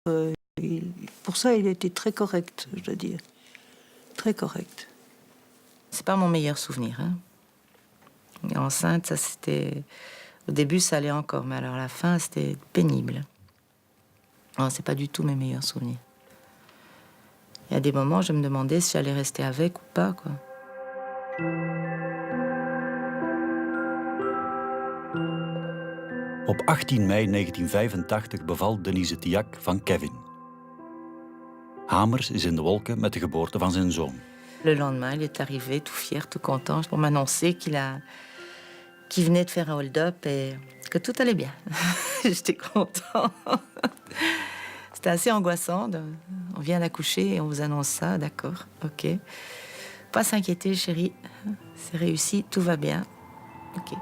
Pour ça, il était très correct, je dois dire. Très correct. C'est pas mon meilleur souvenir. Hein. Et enceinte, ça c'était... Au début, ça allait encore, mais alors à la fin, c'était pénible. Non, c'est pas du tout mes meilleurs souvenirs. Il y a des moments, je me demandais si j'allais rester avec ou pas, quoi. Op 18 mei 1985 bevalt Denise Tillac van Kevin. Hamers is in de wolken met de geboorte van zijn zoon. Le lendemain, il est arrivé tout fier, tout content, pour m'annoncer qu'il venait de faire un hold-up et que tout allait bien. J'étais content. C'était assez angoissant. On vient d'accoucher et on vous annonce ça, d'accord, ok. Pas s'inquiéter, chérie. C'est réussi, tout va bien. Ok.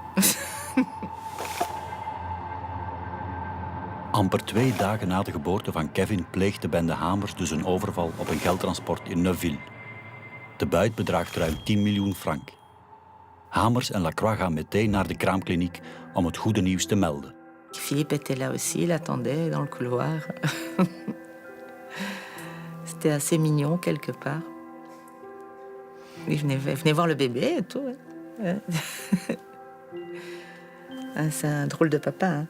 Amper 2 dagen na de geboorte van Kevin pleegt de bende Hamers dus een overval op een geldtransport in Neuville. De buit bedraagt ruim 10 miljoen frank. Hamers en Lacroix gaan meteen naar de kraamkliniek om het goede nieuws te melden. Philippe était là aussi, il attendait dans le couloir. C'était assez mignon quelque part. Il venait voir le bébé et tout. Ouais. Ah, c'est un drôle de papa. Hein.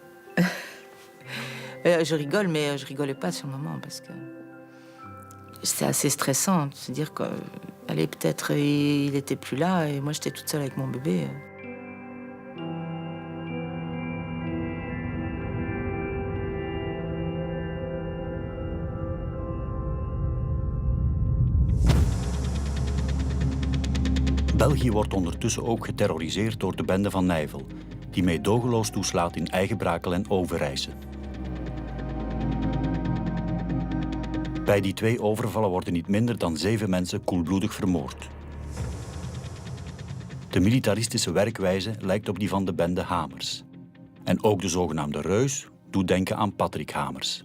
Je rigole, mais je rigolais pas sur le moment parce que c'était assez stressant de se dire que, allez, peut-être il était plus là et moi j'étais toute seule avec mon bébé. België wordt ondertussen ook geterroriseerd door de bende van Nijvel, die meedogenloos toeslaat in Eigenbrakel en Overijse. Bij die 2 overvallen worden niet minder dan 7 mensen koelbloedig vermoord. De militaristische werkwijze lijkt op die van de bende Hamers. En ook de zogenaamde reus doet denken aan Patrick Hamers.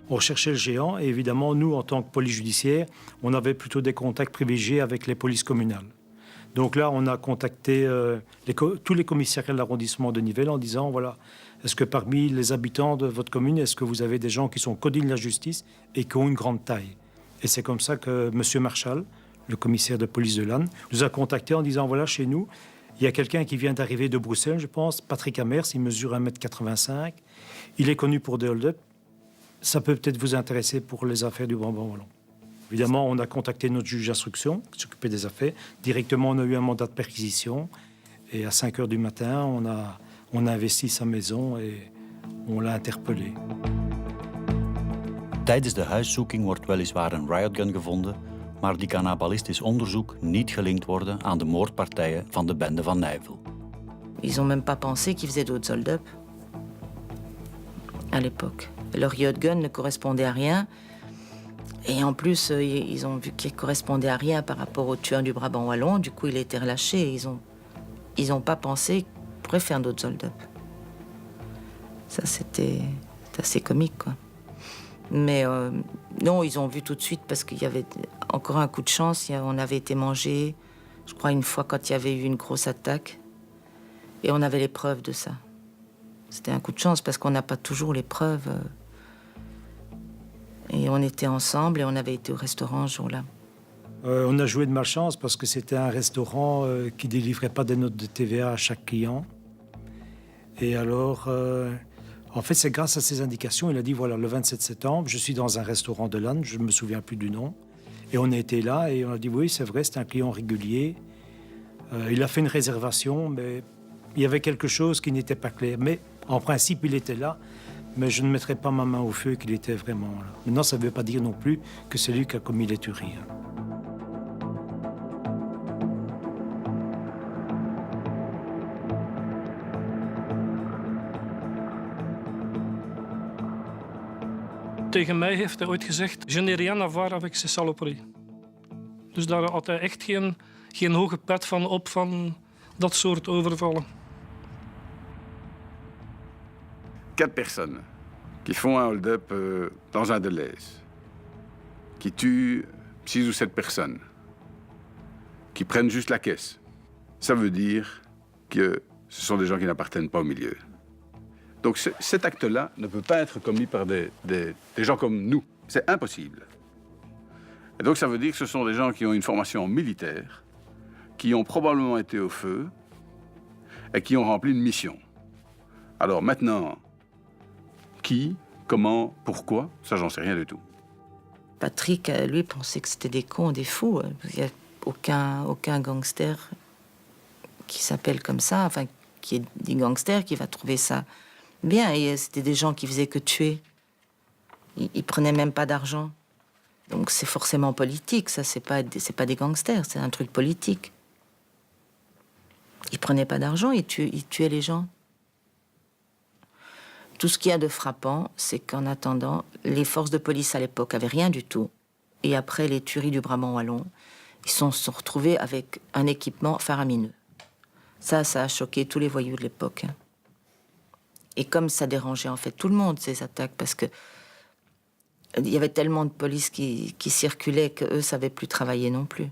On recherchait le géant et évidemment, nous, en tant que police judiciaire, on avait plutôt des contacts privilégiés avec les polices communales. Donc là, on a contacté tous les commissariats de l'arrondissement de Nivelles en disant, voilà, est-ce que parmi les habitants de votre commune, est-ce que vous avez des gens qui sont connus de la justice et qui ont une grande taille? Et c'est comme ça que M. Marchal, le commissaire de police de Lannes, nous a contactés en disant, voilà, chez nous, il y a quelqu'un qui vient d'arriver de Bruxelles, je pense, Patrick Hamers, il mesure 1,85 m, il est connu pour des hold-up. Ça peut peut-être vous intéresser pour les affaires du Brabant-Wallon. Évidemment, on a contacté notre juge d'instruction qui s'occupait des affaires. Directement, on a eu un mandat de perquisition. Et à 5 h du matin, on a investi sa maison et on l'a interpellé. Tijdens de huiszoeking wordt weliswaar een riotgun gevonden, maar die kan na ballistisch onderzoek niet gelinkt worden aan de moordpartijen van de bende van Nijvel. Ils ont même pas pensé qu'ils faisaient d'autres hold-up à l'époque. Leur gun ne correspondait à rien. Et en plus, ils ont vu qu'il ne correspondait à rien par rapport au tueur du Brabant Wallon. Du coup, il a été relâché. Ils ont pas pensé qu'ils pourraient faire d'autres hold-up. Ça, c'était assez comique, quoi. Mais non, ils ont vu tout de suite parce qu'il y avait encore un coup de chance. On avait été mangé, je crois, une fois quand il y avait eu une grosse attaque. Et on avait les preuves de ça. C'était un coup de chance parce qu'on n'a pas toujours les preuves. Et on était ensemble et on avait été au restaurant ce jour-là. On a joué de malchance parce que c'était un restaurant qui ne délivrait pas des notes de TVA à chaque client. Et alors, en fait, c'est grâce à ces indications, il a dit, voilà, le 27 septembre, je suis dans un restaurant de Lannes, je ne me souviens plus du nom. Et on a été là et on a dit, oui, c'est vrai, c'est un client régulier. Il a fait une réservation, mais il y avait quelque chose qui n'était pas clair. Mais en principe, il était là. Mais je ne mettrai pas ma main au feu qu'il était vraiment là. Maintenant, ça ne veut pas dire non plus que c'est lui qui a commis les tueries. Tegen mij heeft hij ooit gezegd, je n'ai rien à voir avec ces saloperies. Dus daar had hij echt geen hoge pet van op van dat soort overvallen. 4 personnes qui font un hold-up dans un Deleuze, qui tuent 6 ou 7 personnes, qui prennent juste la caisse. Ça veut dire que ce sont des gens qui n'appartiennent pas au milieu. Donc cet acte-là ne peut pas être commis par des gens comme nous. C'est impossible. Et donc ça veut dire que ce sont des gens qui ont une formation militaire, qui ont probablement été au feu et qui ont rempli une mission. Alors maintenant, qui, comment, pourquoi, ça j'en sais rien du tout. Patrick, lui, pensait que c'était des cons, des fous. Il n'y a aucun gangster qui s'appelle comme ça, enfin, qui est dit gangster, qui va trouver ça bien. Et c'était des gens qui faisaient que tuer. Ils prenaient même pas d'argent. Donc c'est forcément politique, ça, c'est pas des gangsters, c'est un truc politique. Ils prenaient pas d'argent, ils tuaient les gens. Tout ce qu'il y a de frappant, c'est qu'en attendant, les forces de police à l'époque avaient rien du tout. Et après les tueries du Brabant wallon, ils se sont retrouvés avec un équipement faramineux. Ça a choqué tous les voyous de l'époque. Et comme ça dérangeait en fait tout le monde, ces attaques, parce que il y avait tellement de police qui circulaient qu'eux ne savaient plus travailler non plus.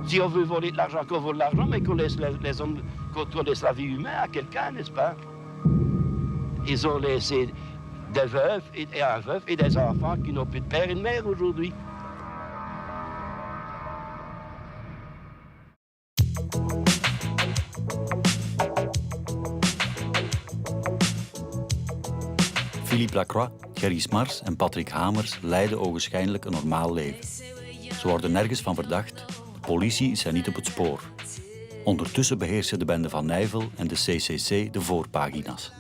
Si on veut voler de l'argent, qu'on vole de l'argent, mais qu'on laisse les hommes, qu'on laisse la vie humaine à quelqu'un, n'est-ce pas? Ils ont laissé des veuves et un veuf et des enfants qui n'ont plus de père et de mère aujourd'hui. Philippe Lacroix, Gerry Smars en Patrick Hamers leiden ogenschijnlijk een normaal leven. Ze worden nergens van verdacht, de politie is hen niet op het spoor. Ondertussen beheersen de bende van Nijvel en de CCC de voorpagina's.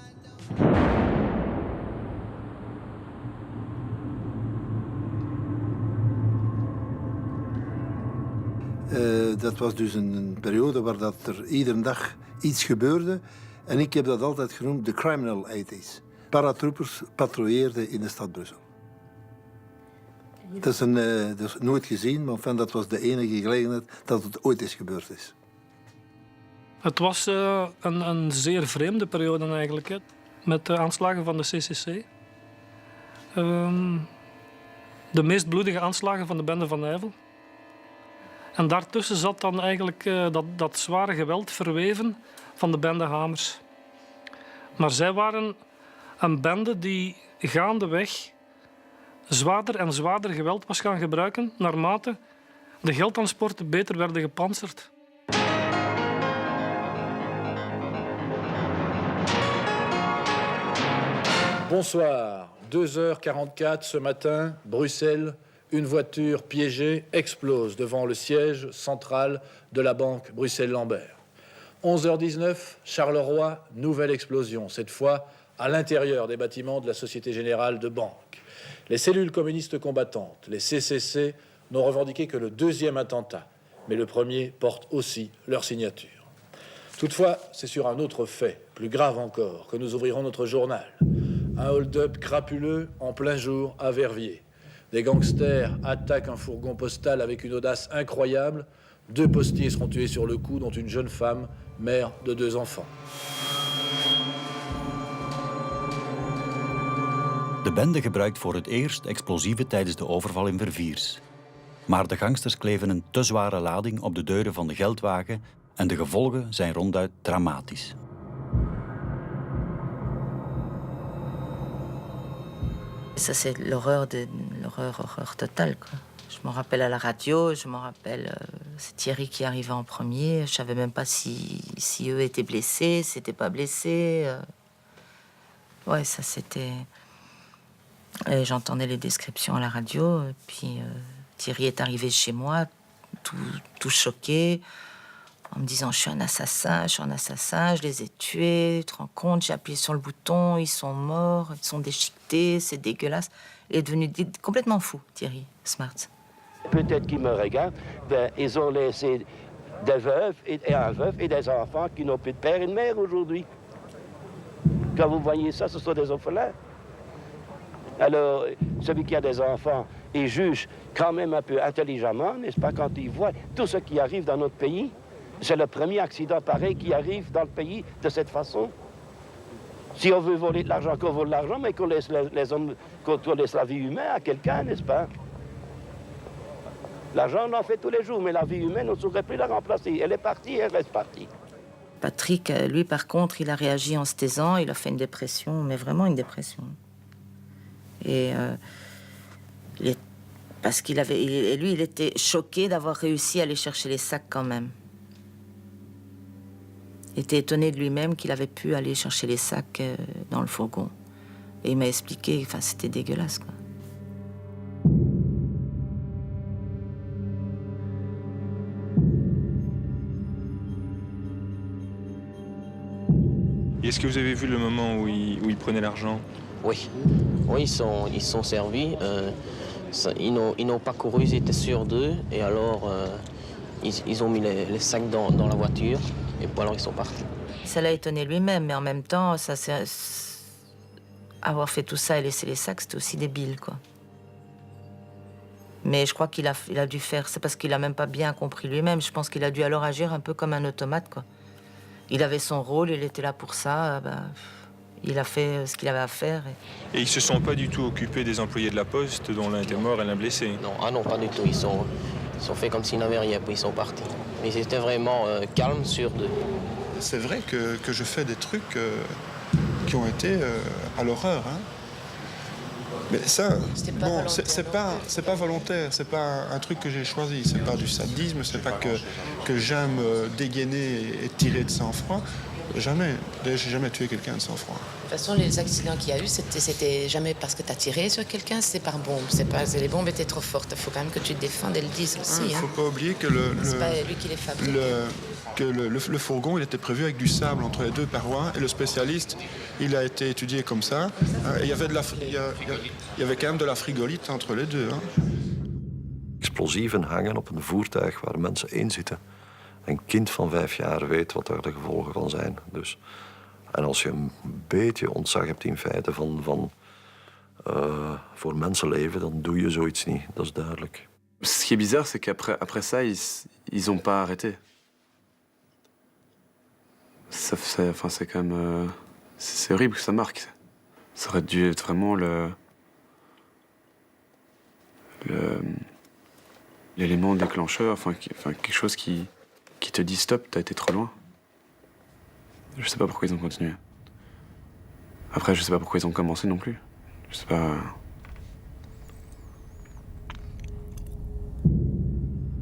Dat was dus een periode waar dat er iedere dag iets gebeurde. En ik heb dat altijd genoemd de criminal 80s. Paratroopers patrouilleerden in de stad Brussel. Dat is nooit gezien, maar enfin, dat was de enige gelegenheid dat het ooit eens gebeurd is. Het was een zeer vreemde periode eigenlijk, hè, met de aanslagen van de CCC. De meest bloedige aanslagen van de bende van Nijvel. En daartussen zat dan eigenlijk dat zware geweld verweven van de bende Hamers. Maar zij waren een bende die gaandeweg zwaarder en zwaarder geweld was gaan gebruiken naarmate de geldtransporten beter werden gepantserd. Bonsoir, 2h44 ce matin, Bruxelles, une voiture piégée explose devant le siège central de la banque Bruxelles-Lambert. 11h19, Charleroi, nouvelle explosion, cette fois à l'intérieur des bâtiments de la Société Générale de Banque. Les cellules communistes combattantes, les CCC, n'ont revendiqué que le deuxième attentat, mais le premier porte aussi leur signature. Toutefois, c'est sur un autre fait, plus grave encore, que nous ouvrirons notre journal. Un hold-up crapuleux en plein jour à Verviers. Des gangsters attaquent un fourgon postal avec une audace incroyable. 2 postiers seront tués sur le coup, dont une jeune femme, mère de 2 enfants. De bende gebruikt voor het eerst explosieven tijdens de overval in Verviers. Maar de gangsters kleven een te zware lading op de deuren van de geldwagen en de gevolgen zijn ronduit dramatisch. Ça, c'est l'horreur totale, quoi. Je m'en rappelle à la radio, je m'en rappelle, c'est Thierry qui arrivait en premier. Je savais même pas si eux étaient blessés, s'ils n'étaient pas blessés. Ouais, ça c'était... Et j'entendais les descriptions à la radio, et puis Thierry est arrivé chez moi, tout choqué, en me disant « je suis un assassin, je les ai tués, tu te rends compte, j'ai appuyé sur le bouton, ils sont morts, ils sont déchiquetés, c'est dégueulasse ». Il est devenu complètement fou, Thierry Smars. Peut-être qu'ils me regardent, ben, ils ont laissé des veuves et un veuf et des enfants qui n'ont plus de père et de mère aujourd'hui. Quand vous voyez ça, ce sont des orphelins. Alors, celui qui a des enfants, il juge quand même un peu intelligemment, n'est-ce pas, quand il voit tout ce qui arrive dans notre pays. C'est le premier accident pareil qui arrive dans le pays de cette façon. Si on veut voler de l'argent, qu'on vole de l'argent, mais qu'on laisse les hommes, qu'on laisse la vie humaine à quelqu'un, n'est-ce pas? L'argent, on en fait tous les jours, mais la vie humaine, on ne saurait plus la remplacer. Elle est partie, elle reste partie. Patrick, lui, par contre, il a réagi en se taisant. Il a fait une dépression, mais vraiment une dépression. Et parce qu'il avait... Et lui, il était choqué d'avoir réussi à aller chercher les sacs quand même. Il était étonné de lui-même qu'il avait pu aller chercher les sacs dans le fourgon. Et il m'a expliqué, enfin, c'était dégueulasse, quoi. Et est-ce que vous avez vu le moment où il prenait l'argent? Oui, oui, ils sont servis. Ils n'ont pas couru, ils étaient sûrs d'eux. Et alors, ils ont mis les sacs dans la voiture. Et puis alors, ils sont partis. Ça l'a étonné lui-même, mais en même temps, avoir fait tout ça et laisser les sacs, c'était aussi débile, quoi. Mais je crois qu'il a dû faire... C'est parce qu'il a même pas bien compris lui-même. Je pense qu'il a dû alors agir un peu comme un automate, quoi. Il avait son rôle, il était là pour ça. Il a fait ce qu'il avait à faire. Et ils se sont pas du tout occupés des employés de la Poste, dont l'un était mort et l'un blessé? Non, non, pas du tout. Ils sont fait comme s'ils n'avaient rien, puis ils sont partis. Mais ils étaient vraiment calmes, sûrs d'eux. C'est vrai que je fais des trucs qui ont été à l'horreur. Hein. Mais ça, bon, c'est pas volontaire, c'est pas un truc que j'ai choisi, c'est pas du sadisme, c'est pas que j'aime dégainer et tirer de sang-froid. Jamais. D'ailleurs, j'ai jamais tué quelqu'un de sang-froid. De toute façon, les accidents qu'il y a eu, c'était jamais parce que tu as tiré sur quelqu'un, c'est par bombe. Les bombes étaient trop fortes. Il faut quand même que tu te défendes et le dises aussi. Il ne faut pas oublier que c'est pas lui qui les fabrique. Le fourgon, il était prévu avec du sable entre les deux parois. Et le spécialiste, il a été étudié comme ça. Il y avait quand même de la frigolite entre les deux. Hein. Explosieven hangen op een voertuig waar mensen in zitten. Een kind van 5 jaar weet wat daar de gevolgen van zijn. Dus, en als je een beetje ontzag hebt in feite voor mensenleven, dan doe je zoiets niet. Dat is duidelijk. Ce qui est bizarre, c'est qu'après ça, ils ont pas arrêté. C'est quand même... c'est horrible que ça marque. Ça aurait dû être vraiment l'élément déclencheur, quelque chose qui te dit stop, t'as été trop loin. Je sais pas pourquoi ils ont continué. Après, je sais pas pourquoi ils ont commencé non plus. Je sais pas...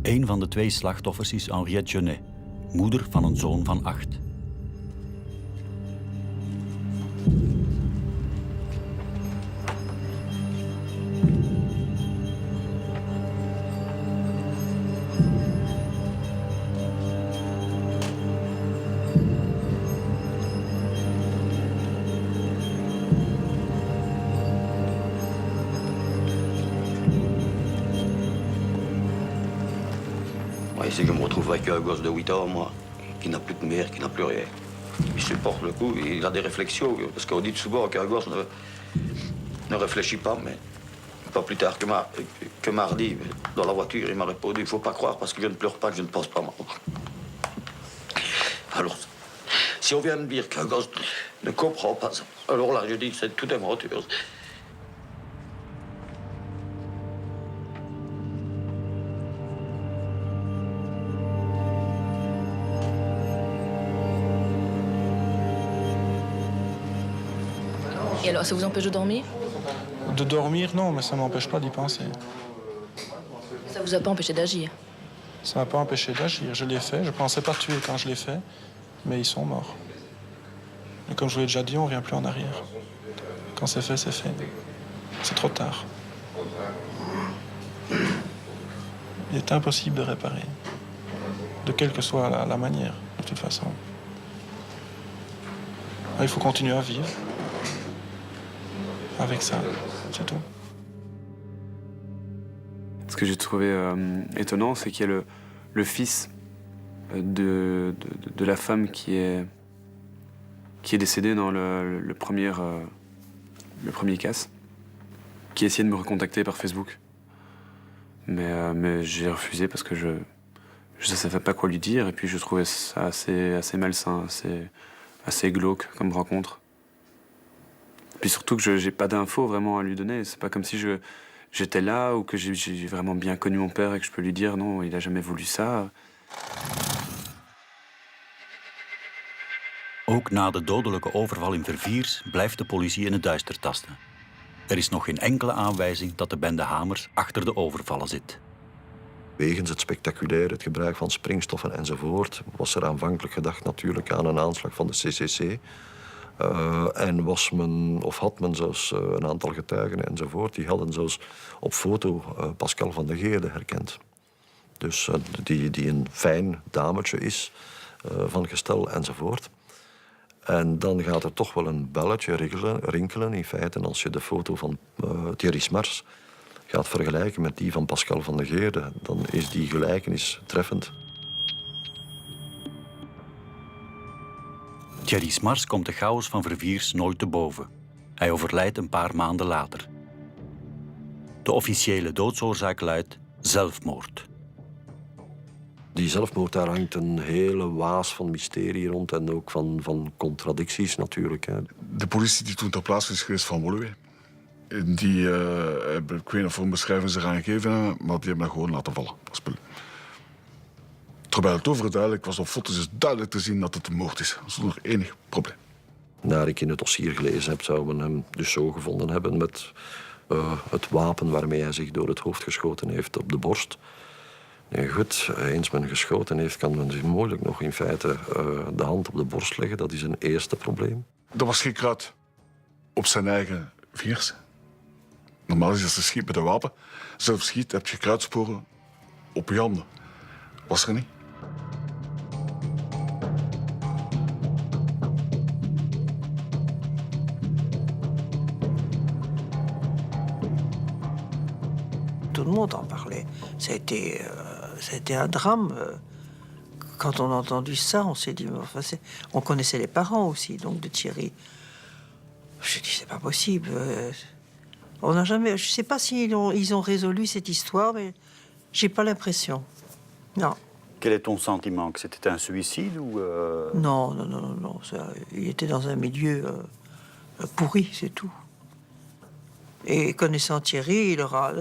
Een van de 2 slachtoffers is Henriette Genet, moeder van een zoon van 8. Si je me retrouve avec un gosse de 8 ans, moi, qui n'a plus de mère, qui n'a plus rien. Il supporte le coup, il a des réflexions, parce qu'on dit souvent qu'un gosse ne réfléchit pas, mais pas plus tard que mardi, dans la voiture, il m'a répondu, il ne faut pas croire, parce que je ne pleure pas, que je ne pense pas mort. Alors, si on vient me dire qu'un gosse ne comprend pas ça, alors là, je dis que c'est tout aventure. Et alors, ça vous empêche de dormir? De dormir, non, mais ça ne m'empêche pas d'y penser. Ça vous a pas empêché d'agir? Ça ne m'a pas empêché d'agir. Je l'ai fait. Je ne pensais pas tuer quand je l'ai fait, mais ils sont morts. Et comme je vous l'ai déjà dit, on ne revient plus en arrière. Quand c'est fait, c'est fait. C'est trop tard. Il est impossible de réparer, de quelle que soit la manière, de toute façon. Il faut continuer à vivre. Avec ça, c'est tout. Ce que j'ai trouvé étonnant, c'est qu'il y a le fils de la femme qui est décédée dans le premier casse, qui essayait de me recontacter par Facebook. Mais j'ai refusé parce que je ne savais pas quoi lui dire, et puis je trouvais ça assez malsain, assez glauque comme rencontre. Puis surtout que j'ai pas d'infos vraiment à lui donner. C'est pas comme si j'étais là ou que j'ai vraiment bien connu mon père et que je peux lui dire non, il a jamais voulu ça. Ook na de dodelijke overval in Verviers blijft de politie in het duister tasten. Er is nog geen enkele aanwijzing dat de bende Hamers achter de overvallen zit. Wegens het spectaculair, het gebruik van springstoffen enzovoort, was er aanvankelijk gedacht natuurlijk aan een aanslag van de CCC. En had men zelfs een aantal getuigen enzovoort, die hadden zelfs op foto Pascal van de Geerde herkend. Dus die een fijn dametje is, van gestel enzovoort. En dan gaat er toch wel een belletje rinkelen in feite als je de foto van Thierry Smars gaat vergelijken met die van Pascal van de Geerde, dan is die gelijkenis treffend. Thierry Smars komt de chaos van Verviers nooit te boven. Hij overlijdt een paar maanden later. De officiële doodsoorzaak luidt zelfmoord. Die zelfmoord, daar hangt een hele waas van mysterie rond en ook van contradicties natuurlijk. Hè. De politie die toen ter plaatse is geweest van Woluwe, die hebben, ik weet niet of een beschrijving ze eraan gegeven hebben, maar die hebben dat gewoon laten vallen. Terwijl het overduidelijk was op foto's is duidelijk te zien dat het een moord is, zonder enig probleem. Naar ik in het dossier gelezen heb, zou men hem dus zo gevonden hebben met het wapen waarmee hij zich door het hoofd geschoten heeft op de borst. Nee, goed, eens men geschoten heeft, kan men zich moeilijk nog in feite de hand op de borst leggen. Dat is een eerste probleem. Er was geen kruid op zijn eigen vingers. Normaal is als je schiet met een wapen. Zelf schiet, heb je kruidsporen op je handen. Was er niet. Tout le monde en parlait. Ça a été un drame. Quand on a entendu ça, on s'est dit... Enfin, on connaissait les parents aussi, donc, de Thierry. Je dis, c'est pas possible. On n'a jamais... Je sais pas s'ils ont résolu cette histoire, mais j'ai pas l'impression. Non. Quel est ton sentiment? Que c'était un suicide ou... Non. Il était dans un milieu pourri, c'est tout. Et connaissant Thierry, il aura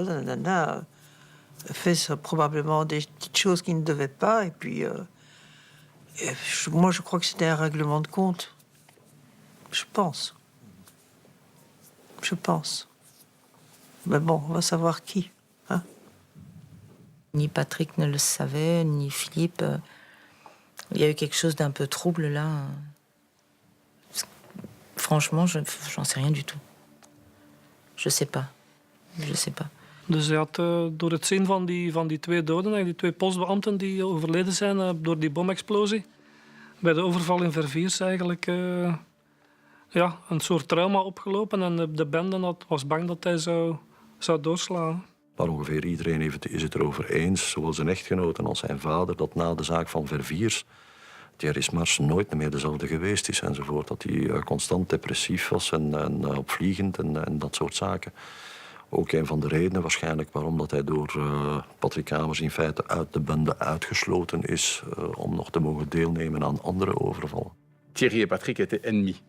fait probablement des petites choses qu'il ne devait pas. Et puis, moi, je crois que c'était un règlement de compte. Je pense. Mais bon, on va savoir qui. Hein? Ni Patrick ne le savait, ni Philippe. Il y a eu quelque chose d'un peu trouble là. Franchement, j'en sais rien du tout. Je sais pas. Dus hij had door het zien van die twee doden, die twee postbeambten die overleden zijn door die bomexplosie, bij de overval in Verviers eigenlijk een soort trauma opgelopen. En de bende was bang dat hij zou doorslaan. Maar ongeveer iedereen is het erover eens, zowel zijn echtgenoten als zijn vader, dat na de zaak van Verviers Thierry Smars nooit meer dezelfde geweest is enzovoort. Dat hij constant depressief was en opvliegend en dat soort zaken. Ook een van de redenen waarschijnlijk waarom dat hij door Patrick Hamers in feite uit de bende uitgesloten is om nog te mogen deelnemen aan andere overvallen. Thierry et Patrick étaient ennemis.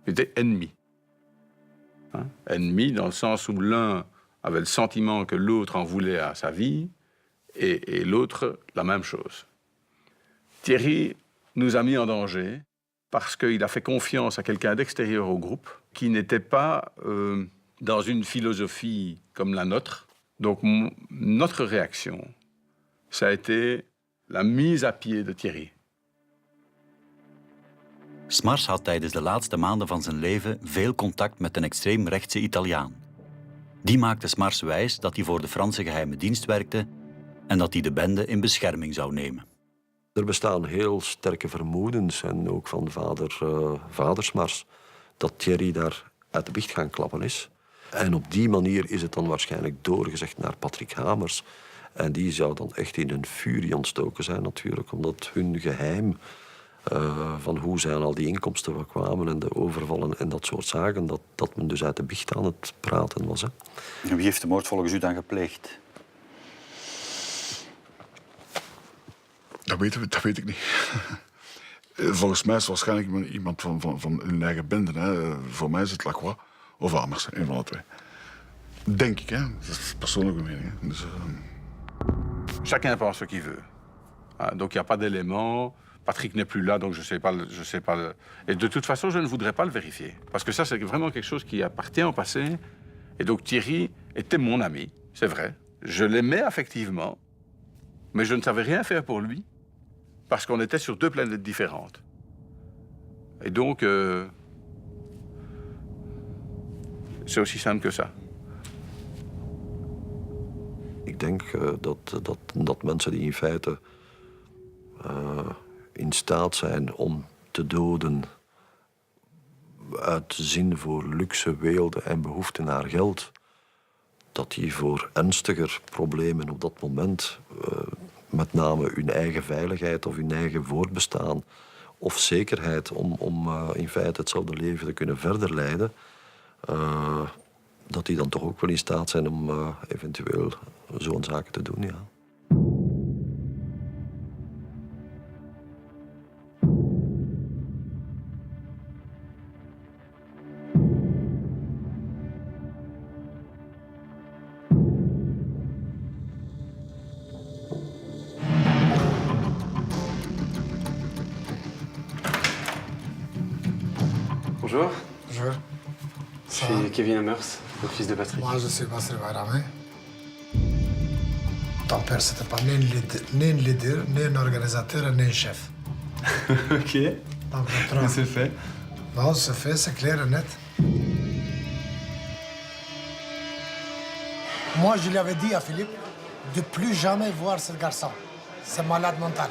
Ils étaient ennemis. Hein? Ennemis dans le sens où l'un avait le sentiment que l'autre en voulait à sa vie et l'autre la même chose. Thierry nous a mis en danger parce qu'il a fait confiance à quelqu'un d'extérieur au groupe qui n'était pas dans une philosophie comme la nôtre. Donc notre réaction, ça a été la mise à pied de Thierry. Smars had tijdens de laatste maanden van zijn leven veel contact met een extreemrechtse Italiaan. Die maakte Smars wijs dat hij voor de Franse geheime dienst werkte en dat hij de bende in bescherming zou nemen. Er bestaan heel sterke vermoedens, en ook van vader Smars, dat Thierry daar uit de biecht gaan klappen is. En op die manier is het dan waarschijnlijk doorgezegd naar Patrick Hamers. En die zou dan echt in een furie ontstoken zijn natuurlijk, omdat hun geheim van hoe zij aan al die inkomsten kwamen en de overvallen en dat soort zaken, dat men dus uit de biecht aan het praten was. Hè. En wie heeft de moord volgens u dan gepleegd? Dat weet ik niet. Volgens mij is het waarschijnlijk iemand van hun eigen bende. Hè. Voor mij is het Lacroix of Hamers, een van de twee. Denk ik, hè. Dat is persoonlijke mening. Dus, Chacun pense ce qu'il veut. Donc il n'y a pas d'éléments Patrick n'est plus là, donc je sais pas. Et de toute façon, je ne voudrais pas le vérifier. Parce que ça, c'est vraiment quelque chose qui appartient au passé. Et donc Thierry était mon ami, c'est vrai. Je l'aimais affectivement, mais je ne savais rien faire pour lui, parce qu'on était sur 2 planètes différentes. Et donc, c'est aussi simple que ça. Ik denk dat mensen die in feite in staat zijn om te doden uit zin voor luxe, weelde en behoefte naar geld, dat die voor ernstiger problemen op dat moment, met name hun eigen veiligheid of hun eigen voortbestaan of zekerheid om in feite hetzelfde leven te kunnen verder leiden, dat die dan toch ook wel in staat zijn om eventueel zo'n zaken te doen, ja. Bonjour. Bonjour. Je suis Kevin Amers, le fils de Patrick. Moi, je suis Basri Bayrami. Ton père, c'était pas ni un leader, ni un organisateur, ni un chef. Ok. Mais c'est fait. Non, c'est fait, c'est clair et net. Moi, je lui avais dit à Philippe de plus jamais voir ce garçon. C'est malade mental.